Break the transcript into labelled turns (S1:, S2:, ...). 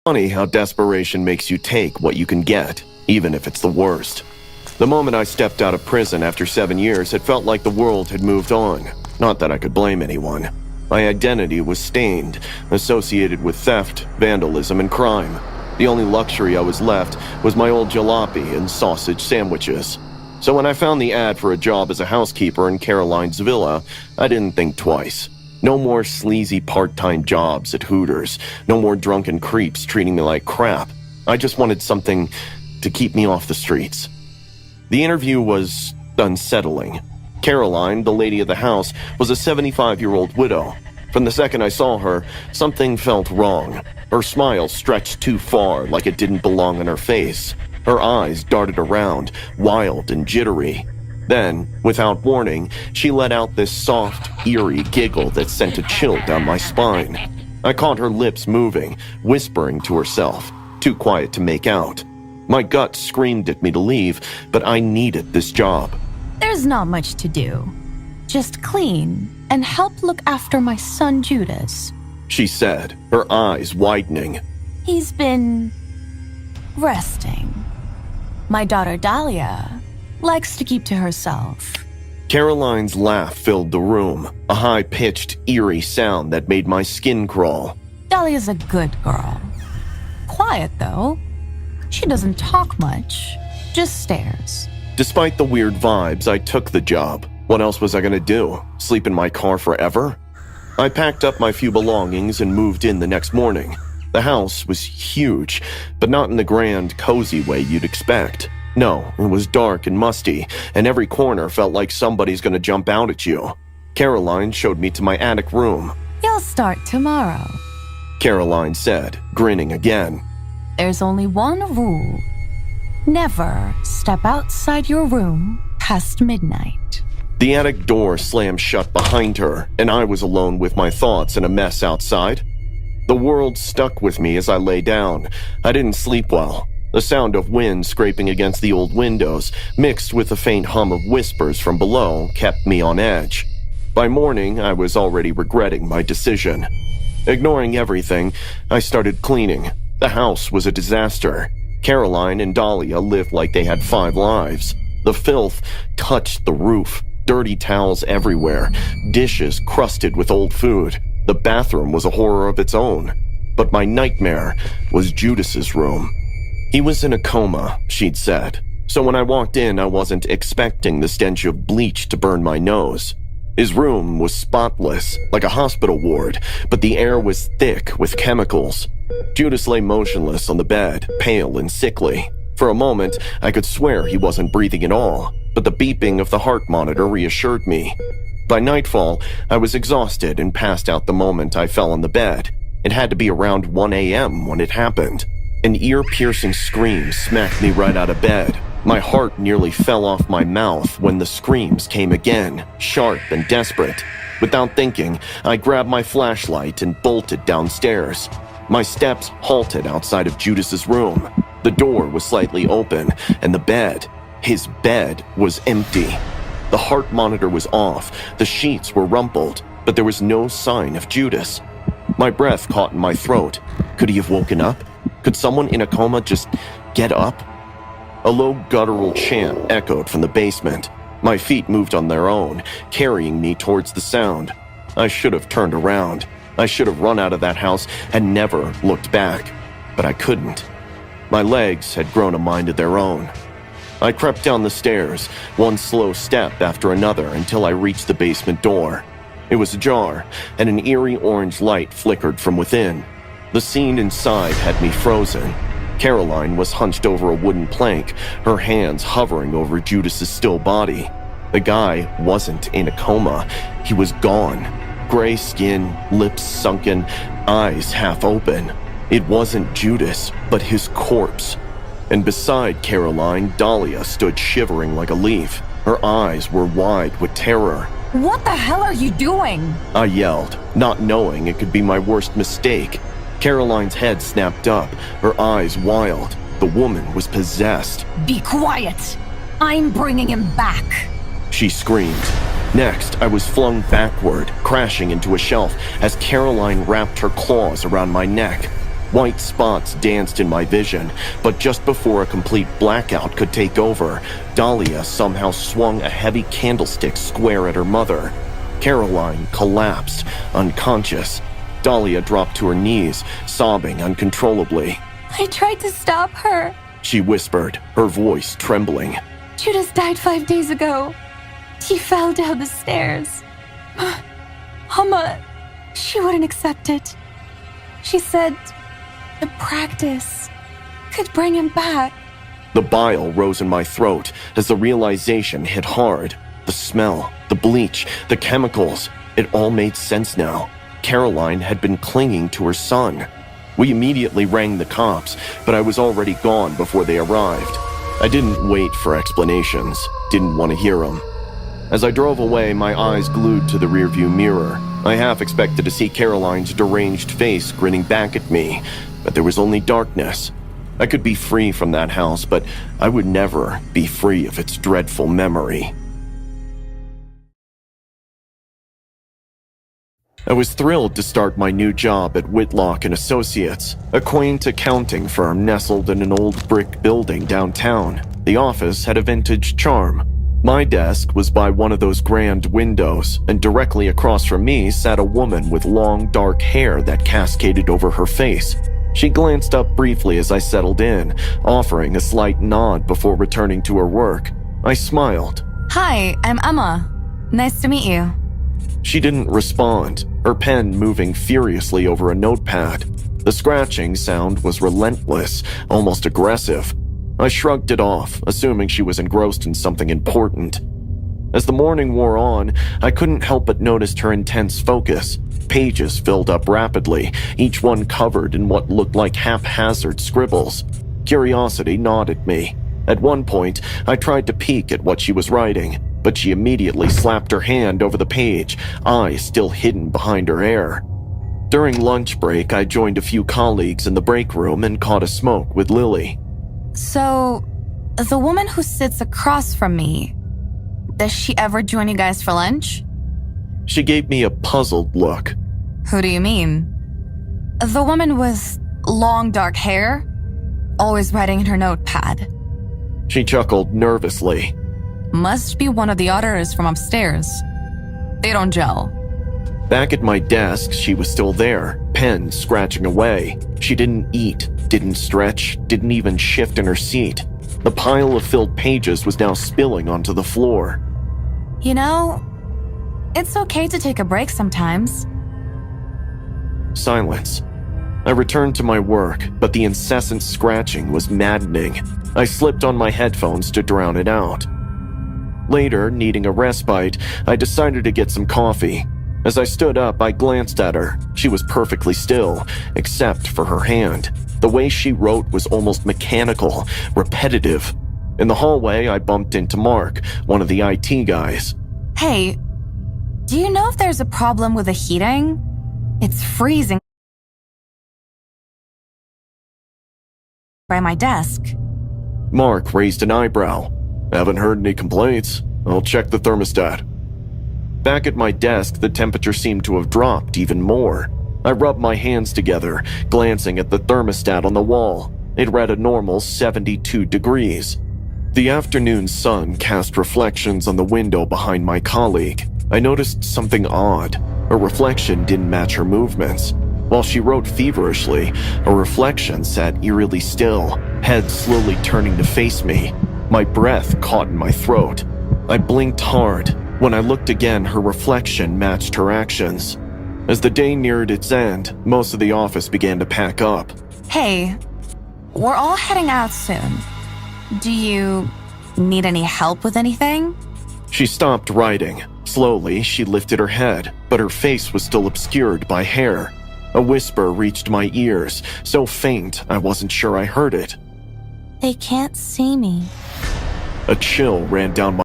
S1: Funny how desperation makes you take what you can get, even if it's the worst. The moment I stepped out of prison after 7 years, it felt like the world had moved on. Not that I could blame anyone. My identity was stained, associated with theft, vandalism, and crime. The only luxury I was left was my old jalopy and sausage sandwiches. So when I found the ad for a job as a housekeeper in Caroline's villa, I didn't think twice. No more sleazy part-time jobs at Hooters. No more drunken creeps treating me like crap. I just wanted something to keep me off the streets. The interview was unsettling. Caroline, the lady of the house, was a 75-year-old widow. From the second I saw her, something felt wrong. Her smile stretched too far, like it didn't belong on her face. Her eyes darted around, wild and jittery. Then, without warning, she let out this soft, eerie giggle that sent a chill down my spine. I caught her lips moving, whispering to herself, too quiet to make out. My gut screamed at me to leave, but I needed this job.
S2: There's not much to do. Just clean and help look after my son Judas,
S1: she said, her eyes widening.
S2: He's been resting. My daughter Dahlia likes to keep to herself.
S1: Caroline's laugh filled the room, a high-pitched, eerie sound that made my skin crawl.
S2: Dahlia's a good girl. Quiet, though. She doesn't talk much, just stares.
S1: Despite the weird vibes, I took the job. What else was I gonna do? Sleep in my car forever? I packed up my few belongings and moved in the next morning. The house was huge, but not in the grand, cozy way you'd expect. No, it was dark and musty, and every corner felt like somebody's gonna jump out at you. Caroline showed me to my attic room.
S2: You'll start tomorrow,
S1: Caroline said, grinning again.
S2: There's only one rule. Never step outside your room past midnight.
S1: The attic door slammed shut behind her, and I was alone with my thoughts in a mess outside. The world stuck with me as I lay down. I didn't sleep well. The sound of wind scraping against the old windows, mixed with the faint hum of whispers from below, kept me on edge. By morning, I was already regretting my decision. Ignoring everything, I started cleaning. The house was a disaster. Caroline and Dahlia lived like they had 5 lives. The filth touched the roof, dirty towels everywhere, dishes crusted with old food. The bathroom was a horror of its own. But my nightmare was Judas's room. He was in a coma, she'd said. So when I walked in, I wasn't expecting the stench of bleach to burn my nose. His room was spotless, like a hospital ward, but the air was thick with chemicals. Judas lay motionless on the bed, pale and sickly. For a moment, I could swear he wasn't breathing at all, but the beeping of the heart monitor reassured me. By nightfall, I was exhausted and passed out the moment I fell on the bed. It had to be around 1 a.m. when it happened. An ear-piercing scream smacked me right out of bed. My heart nearly fell off my mouth when the screams came again, sharp and desperate. Without thinking, I grabbed my flashlight and bolted downstairs. My steps halted outside of Judas's room. The door was slightly open, and the bed, his bed, was empty. The heart monitor was off, the sheets were rumpled, but there was no sign of Judas. My breath caught in my throat. Could he have woken up? Could someone in a coma just get up? A low guttural chant echoed from the basement. My feet moved on their own, carrying me towards the sound. I should have turned around. I should have run out of that house and never looked back. But I couldn't. My legs had grown a mind of their own. I crept down the stairs, one slow step after another until I reached the basement door. It was ajar, and an eerie orange light flickered from within. The scene inside had me frozen. Caroline was hunched over a wooden plank, her hands hovering over Judas's still body. The guy wasn't in a coma. He was gone. Gray skin, lips sunken, eyes half open. It wasn't Judas, but his corpse. And beside Caroline, Dahlia stood shivering like a leaf. Her eyes were wide with terror.
S2: What the hell are you doing?
S1: I yelled, not knowing it could be my worst mistake. Caroline's head snapped up, her eyes wild. The woman was possessed.
S2: Be quiet! I'm bringing him back!
S1: She screamed. Next, I was flung backward, crashing into a shelf as Caroline wrapped her claws around my neck. White spots danced in my vision, but just before a complete blackout could take over, Dahlia somehow swung a heavy candlestick square at her mother. Caroline collapsed, unconscious. Dahlia dropped to her knees, sobbing uncontrollably.
S2: I tried to stop her.
S1: She whispered, her voice trembling.
S2: Judith died 5 days ago. He fell down the stairs. Mama, she wouldn't accept it. She said the practice could bring him back.
S1: The bile rose in my throat as the realization hit hard. The smell, the bleach, the chemicals, it all made sense now. Caroline had been clinging to her son. We immediately rang the cops, but I was already gone before they arrived. I didn't wait for explanations, didn't want to hear them. As I drove away, my eyes glued to the rearview mirror. I half expected to see Caroline's deranged face grinning back at me, but there was only darkness. I could be free from that house, but I would never be free of its dreadful memory. I was thrilled to start my new job at Whitlock & Associates, a quaint accounting firm nestled in an old brick building downtown. The office had a vintage charm. My desk was by one of those grand windows, and directly across from me sat a woman with long, dark hair that cascaded over her face. She glanced up briefly as I settled in, offering a slight nod before returning to her work. I smiled.
S2: Hi, I'm Emma. Nice to meet you.
S1: She didn't respond, her pen moving furiously over a notepad. The scratching sound was relentless, almost aggressive. I shrugged it off, assuming she was engrossed in something important. As the morning wore on, I couldn't help but notice her intense focus. Pages filled up rapidly, each one covered in what looked like haphazard scribbles. Curiosity gnawed at me. At one point, I tried to peek at what she was writing, but she immediately slapped her hand over the page, eyes still hidden behind her hair. During lunch break, I joined a few colleagues in the break room and caught a smoke with Lily.
S2: So, the woman who sits across from me, does she ever join you guys for lunch?
S1: She gave me a puzzled look.
S2: Who do you mean? The woman with long dark hair, always writing in her notepad.
S1: She chuckled nervously.
S2: Must be one of the others from upstairs. They don't gel.
S1: Back at my desk, she was still there, pen scratching away. She didn't eat, didn't stretch, didn't even shift in her seat. The pile of filled pages was now spilling onto the floor.
S2: You know, it's okay to take a break sometimes.
S1: Silence. I returned to my work, but the incessant scratching was maddening. I slipped on my headphones to drown it out. Later, needing a respite, I decided to get some coffee. As I stood up, I glanced at her. She was perfectly still, except for her hand. The way she wrote was almost mechanical, repetitive. In the hallway, I bumped into Mark, one of the IT guys.
S2: Hey, do you know if there's a problem with the heating? It's freezing by my desk.
S1: Mark raised an eyebrow. Haven't heard any complaints. I'll check the thermostat. Back at my desk, the temperature seemed to have dropped even more. I rubbed my hands together, glancing at the thermostat on the wall. It read a normal 72 degrees. The afternoon sun cast reflections on the window behind my colleague. I noticed something odd. Her reflection didn't match her movements. While she wrote feverishly, a reflection sat eerily still, head slowly turning to face me. My breath caught in my throat. I blinked hard. When I looked again, her reflection matched her actions. As the day neared its end, most of the office began to pack up.
S2: Hey, we're all heading out soon. Do you need any help with anything?
S1: She stopped writing. Slowly, she lifted her head, but her face was still obscured by hair. A whisper reached my ears, so faint I wasn't sure I heard it.
S2: They can't see me.
S1: A chill ran down my